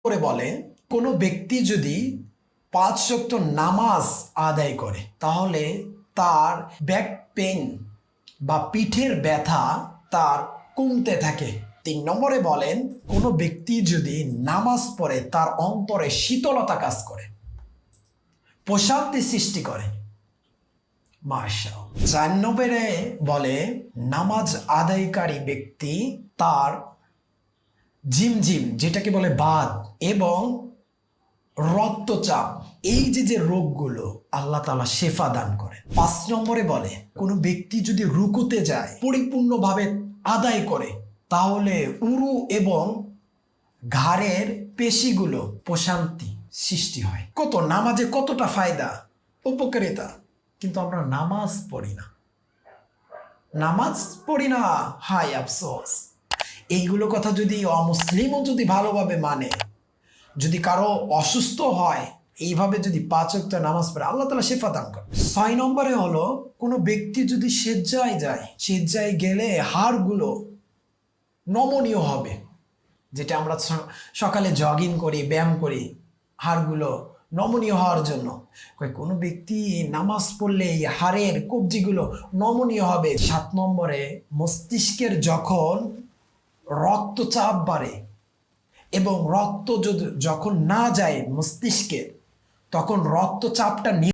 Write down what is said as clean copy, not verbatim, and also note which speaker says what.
Speaker 1: করে বলে কোনো ব্যক্তি যদি 5 ওয়াক্ত নামাজ আদায় করে তাহলে তার ব্যাক পেন বা পিঠের ব্যথা তার কমতে থাকে। 3 নম্বরে বলেন কোনো ব্যক্তি যদি নামাজ পড়ে তার অন্তরে শীতলতা কাজ করে, প্রশান্তি সৃষ্টি করে। মাশাআল্লাহ। 4 নম্বরে বলে নামাজ আদায়কারী ব্যক্তি তার ঝিমঝিম যেটাকে বলে বাত এবং রক্তচাপ এই যে রোগগুলো আল্লাহ তাআলা শেফা দান করে। 5 নম্বরে বলে কোনো ব্যক্তি যদি রুকুতে যায় পরিপূর্ণভাবে আদায় করে তাহলে উরু এবং ঘাড়ের পেশিগুলো প্রশান্তি সৃষ্টি হয়। নামাজে কতটা ফায়দা উপকারিতা, কিন্তু আমরা নামাজ পড়ি না। হাই আফসোস। এইগুলো কথা যদি অমুসলিমও যদি ভালোভাবে মানে, যদি কারো অসুস্থ হয় এইভাবে যদি 5 ওয়াক্ত নামাজ পড়ে আল্লাহ তাআলা শেফা দান করে। 6 নম্বরে হলো কোনো ব্যক্তি যদি সেজ্জায় গেলে হাড়গুলো নমনীয় হবে। যেটা আমরা সকালে জগিং করি, ব্যায়াম করি হাড়গুলো নমনীয় হওয়ার জন্য। কোনো ব্যক্তি নামাজ পড়লে এই হাড়ের কবজিগুলো নমনীয় হবে। 7 নম্বরে মস্তিষ্কের যখন রক্তচাপ বাড়ে এবং রক্ত যখন না যায় মস্তিষ্কে, তখন রক্তচাপটা